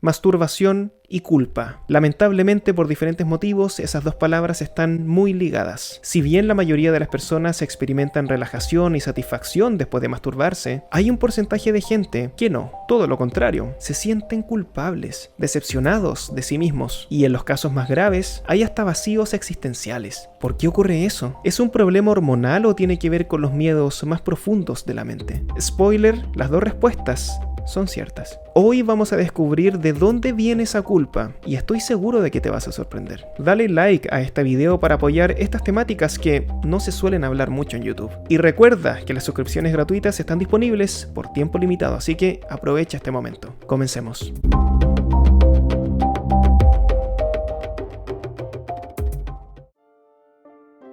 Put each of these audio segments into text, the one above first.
Masturbación y culpa. Lamentablemente, por diferentes motivos, esas dos palabras están muy ligadas. Si bien la mayoría de las personas experimentan relajación y satisfacción después de masturbarse, hay un porcentaje de gente que no, todo lo contrario, se sienten culpables, decepcionados de sí mismos, y en los casos más graves, hay hasta vacíos existenciales. ¿Por qué ocurre eso? ¿Es un problema hormonal o tiene que ver con los miedos más profundos de la mente? Spoiler, las dos respuestas son ciertas. Hoy vamos a descubrir de dónde viene esa culpa y estoy seguro de que te vas a sorprender. Dale like a este video para apoyar estas temáticas que no se suelen hablar mucho en YouTube. Y recuerda que las suscripciones gratuitas están disponibles por tiempo limitado, así que aprovecha este momento. Comencemos.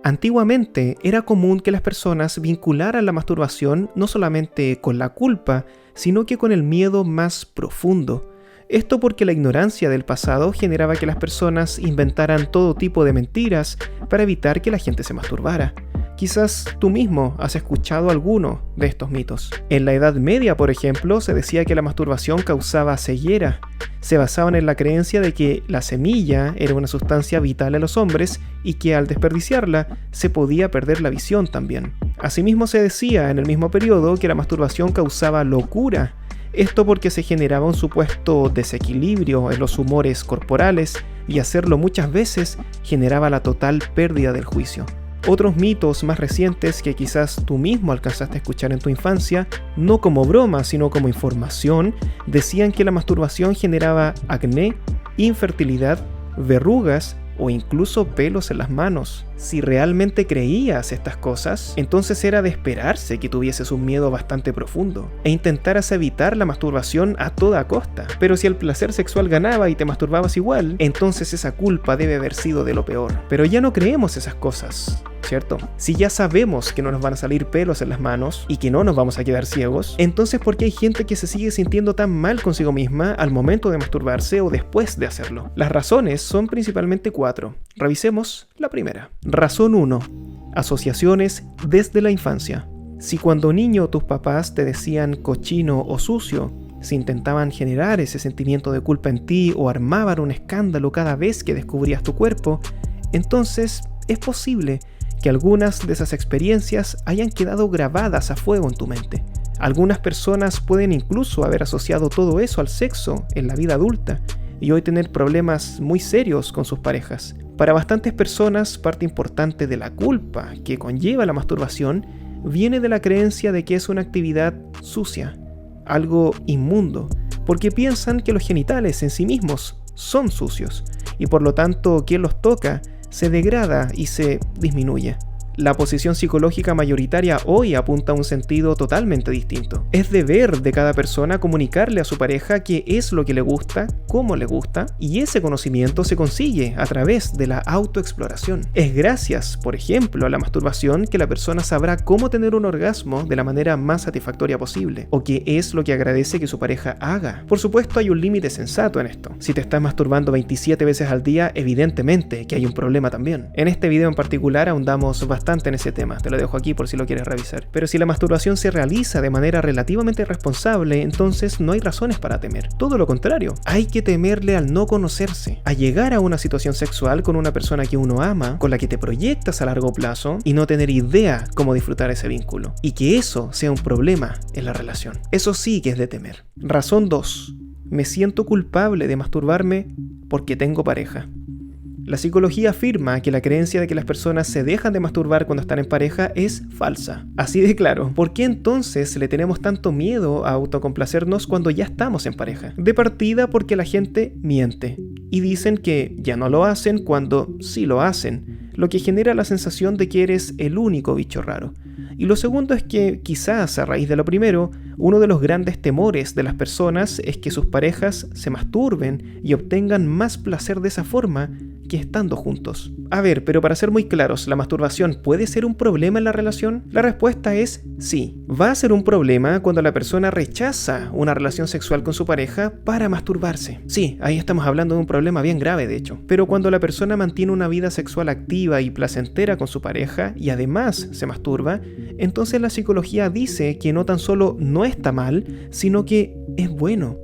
Antiguamente era común que las personas vincularan la masturbación no solamente con la culpa, sino que con el miedo más profundo. Esto porque la ignorancia del pasado generaba que las personas inventaran todo tipo de mentiras para evitar que la gente se masturbara. Quizás tú mismo has escuchado alguno de estos mitos. En la Edad Media, por ejemplo, se decía que la masturbación causaba ceguera. Se basaban en la creencia de que la semilla era una sustancia vital a los hombres y que al desperdiciarla se podía perder la visión también. Asimismo se decía en el mismo periodo que la masturbación causaba locura. Esto porque se generaba un supuesto desequilibrio en los humores corporales y hacerlo muchas veces generaba la total pérdida del juicio. Otros mitos más recientes que quizás tú mismo alcanzaste a escuchar en tu infancia, no como broma, sino como información, decían que la masturbación generaba acné, infertilidad, verrugas o incluso pelos en las manos. Si realmente creías estas cosas, entonces era de esperarse que tuvieses un miedo bastante profundo e intentaras evitar la masturbación a toda costa. Pero si el placer sexual ganaba y te masturbabas igual, entonces esa culpa debe haber sido de lo peor. Pero ya no creemos esas cosas, ¿cierto? Si ya sabemos que no nos van a salir pelos en las manos y que no nos vamos a quedar ciegos, entonces ¿por qué hay gente que se sigue sintiendo tan mal consigo misma al momento de masturbarse o después de hacerlo? Las razones son principalmente 4. Revisemos la primera. Razón 1. Asociaciones desde la infancia. Si cuando niño tus papás te decían cochino o sucio, si intentaban generar ese sentimiento de culpa en ti o armaban un escándalo cada vez que descubrías tu cuerpo, entonces es posible que algunas de esas experiencias hayan quedado grabadas a fuego en tu mente. Algunas personas pueden incluso haber asociado todo eso al sexo en la vida adulta y hoy tener problemas muy serios con sus parejas. Para bastantes personas, parte importante de la culpa que conlleva la masturbación viene de la creencia de que es una actividad sucia, algo inmundo, porque piensan que los genitales en sí mismos son sucios y por lo tanto quien los toca se degrada y se disminuye. La posición psicológica mayoritaria hoy apunta a un sentido totalmente distinto. Es deber de cada persona comunicarle a su pareja qué es lo que le gusta, cómo le gusta, y ese conocimiento se consigue a través de la autoexploración. Es gracias, por ejemplo, a la masturbación que la persona sabrá cómo tener un orgasmo de la manera más satisfactoria posible, o qué es lo que agradece que su pareja haga. Por supuesto, hay un límite sensato en esto. Si te estás masturbando 27 veces al día, evidentemente que hay un problema también. En este video en particular ahondamos bastante en ese tema, te lo dejo aquí por si lo quieres revisar. Pero si la masturbación se realiza de manera relativamente responsable, entonces no hay razones para temer. Todo lo contrario, hay que temerle al no conocerse, a llegar a una situación sexual con una persona que uno ama, con la que te proyectas a largo plazo y no tener idea cómo disfrutar ese vínculo. Y que eso sea un problema en la relación. Eso sí que es de temer. Razón 2. Me siento culpable de masturbarme porque tengo pareja. La psicología afirma que la creencia de que las personas se dejan de masturbar cuando están en pareja es falsa. Así de claro, ¿por qué entonces le tenemos tanto miedo a autocomplacernos cuando ya estamos en pareja? De partida porque la gente miente y dicen que ya no lo hacen cuando sí lo hacen, lo que genera la sensación de que eres el único bicho raro. Y lo segundo es que, quizás a raíz de lo primero, uno de los grandes temores de las personas es que sus parejas se masturben y obtengan más placer de esa forma que estando juntos. A ver, pero para ser muy claros, ¿la masturbación puede ser un problema en la relación? La respuesta es sí. Va a ser un problema cuando la persona rechaza una relación sexual con su pareja para masturbarse. Sí, ahí estamos hablando de un problema bien grave, de hecho. Pero cuando la persona mantiene una vida sexual activa y placentera con su pareja y además se masturba, entonces la psicología dice que no tan solo no está mal, sino que es bueno.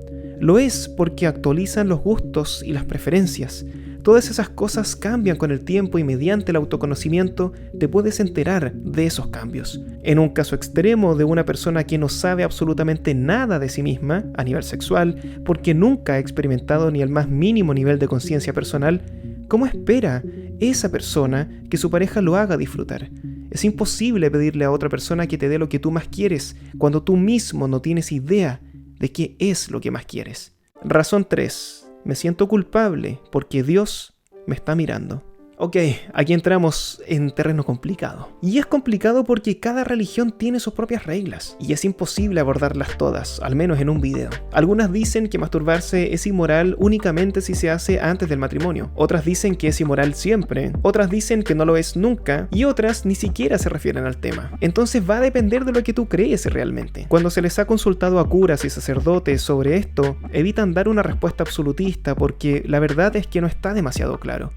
Lo es porque actualizan los gustos y las preferencias. Todas esas cosas cambian con el tiempo y mediante el autoconocimiento te puedes enterar de esos cambios. En un caso extremo de una persona que no sabe absolutamente nada de sí misma a nivel sexual, porque nunca ha experimentado ni el más mínimo nivel de conciencia personal, ¿cómo espera esa persona que su pareja lo haga disfrutar? Es imposible pedirle a otra persona que te dé lo que tú más quieres cuando tú mismo no tienes idea de qué es lo que más quieres. Razón 3. Me siento culpable porque Dios me está mirando. Ok, aquí entramos en terreno complicado. Y es complicado porque cada religión tiene sus propias reglas y es imposible abordarlas todas, al menos en un video. Algunas dicen que masturbarse es inmoral únicamente si se hace antes del matrimonio. Otras dicen que es inmoral siempre. Otras dicen que no lo es nunca. Y otras ni siquiera se refieren al tema. Entonces va a depender de lo que tú crees realmente. Cuando se les ha consultado a curas y sacerdotes sobre esto, evitan dar una respuesta absolutista porque la verdad es que no está demasiado claro.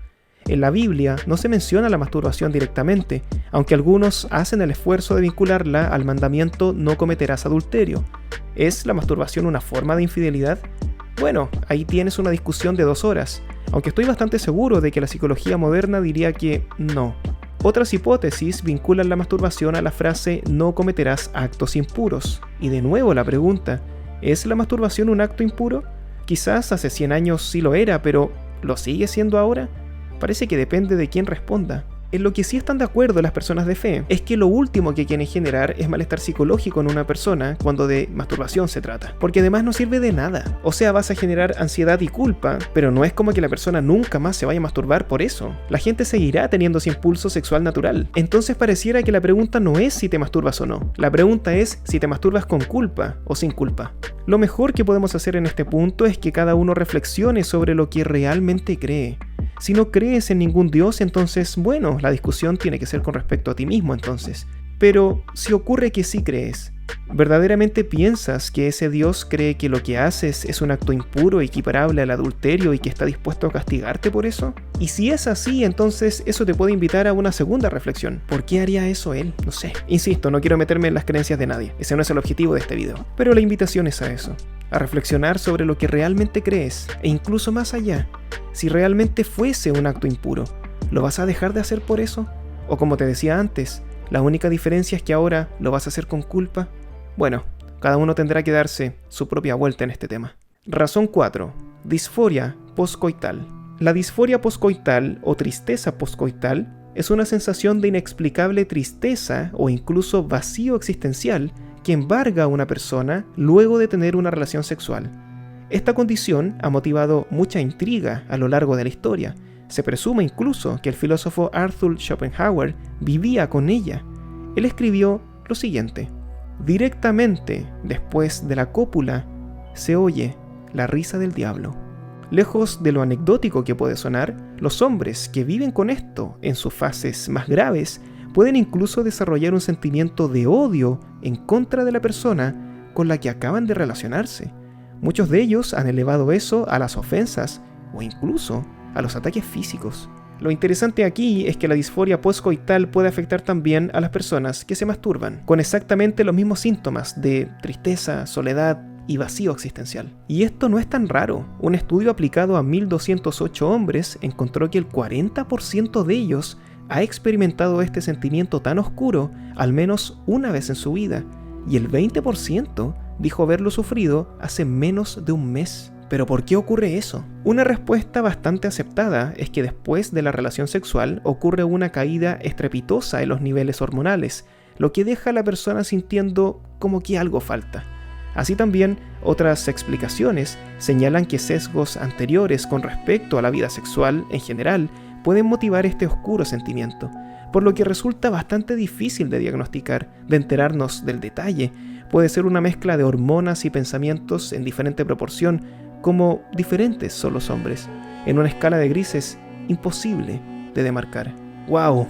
En la Biblia no se menciona la masturbación directamente, aunque algunos hacen el esfuerzo de vincularla al mandamiento no cometerás adulterio. ¿Es la masturbación una forma de infidelidad? Bueno, ahí tienes una discusión de 2 horas, aunque estoy bastante seguro de que la psicología moderna diría que no. Otras hipótesis vinculan la masturbación a la frase no cometerás actos impuros. Y de nuevo la pregunta, ¿es la masturbación un acto impuro? Quizás hace 100 años sí lo era, pero ¿lo sigue siendo ahora? Parece que depende de quién responda. En lo que sí están de acuerdo las personas de fe es que lo último que quieren generar es malestar psicológico en una persona cuando de masturbación se trata, porque además no sirve de nada. O sea, vas a generar ansiedad y culpa, pero no es como que la persona nunca más se vaya a masturbar por eso. La gente seguirá teniendo ese impulso sexual natural. Entonces pareciera que la pregunta no es si te masturbas o no. La pregunta es si te masturbas con culpa o sin culpa. Lo mejor que podemos hacer en este punto es que cada uno reflexione sobre lo que realmente cree. Si no crees en ningún Dios, entonces, bueno, la discusión tiene que ser con respecto a ti mismo entonces. Pero si ocurre que sí crees, ¿verdaderamente piensas que ese Dios cree que lo que haces es un acto impuro equiparable al adulterio y que está dispuesto a castigarte por eso? Y si es así, entonces eso te puede invitar a una segunda reflexión. ¿Por qué haría eso él? No sé. Insisto, no quiero meterme en las creencias de nadie. Ese no es el objetivo de este video. Pero la invitación es a eso. A reflexionar sobre lo que realmente crees e incluso más allá. Si realmente fuese un acto impuro, ¿lo vas a dejar de hacer por eso? O como te decía antes, ¿la única diferencia es que ahora lo vas a hacer con culpa? Bueno, cada uno tendrá que darse su propia vuelta en este tema. Razón 4. Disforia poscoital. La disforia poscoital o tristeza poscoital es una sensación de inexplicable tristeza o incluso vacío existencial que embarga a una persona luego de tener una relación sexual. Esta condición ha motivado mucha intriga a lo largo de la historia. Se presume incluso que el filósofo Arthur Schopenhauer vivía con ella. Él escribió lo siguiente: directamente después de la cópula se oye la risa del diablo. Lejos de lo anecdótico que puede sonar, los hombres que viven con esto en sus fases más graves pueden incluso desarrollar un sentimiento de odio en contra de la persona con la que acaban de relacionarse. Muchos de ellos han elevado eso a las ofensas o incluso a los ataques físicos. Lo interesante aquí es que la disforia poscoital puede afectar también a las personas que se masturban, con exactamente los mismos síntomas de tristeza, soledad y vacío existencial. Y esto no es tan raro. Un estudio aplicado a 1.208 hombres encontró que el 40% de ellos ha experimentado este sentimiento tan oscuro al menos una vez en su vida, y el 20% dijo haberlo sufrido hace menos de un mes. ¿Pero por qué ocurre eso? Una respuesta bastante aceptada es que después de la relación sexual ocurre una caída estrepitosa en los niveles hormonales, lo que deja a la persona sintiendo como que algo falta. Así también, otras explicaciones señalan que sesgos anteriores con respecto a la vida sexual en general pueden motivar este oscuro sentimiento, por lo que resulta bastante difícil de diagnosticar, de enterarnos del detalle. Puede ser una mezcla de hormonas y pensamientos en diferente proporción, como diferentes son los hombres, en una escala de grises imposible de demarcar. ¡Wow!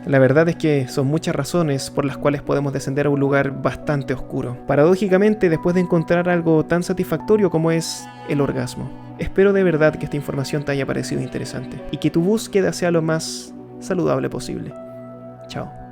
La verdad es que son muchas razones por las cuales podemos descender a un lugar bastante oscuro. Paradójicamente, después de encontrar algo tan satisfactorio como es el orgasmo. Espero de verdad que esta información te haya parecido interesante y que tu búsqueda sea lo más saludable posible. Chao.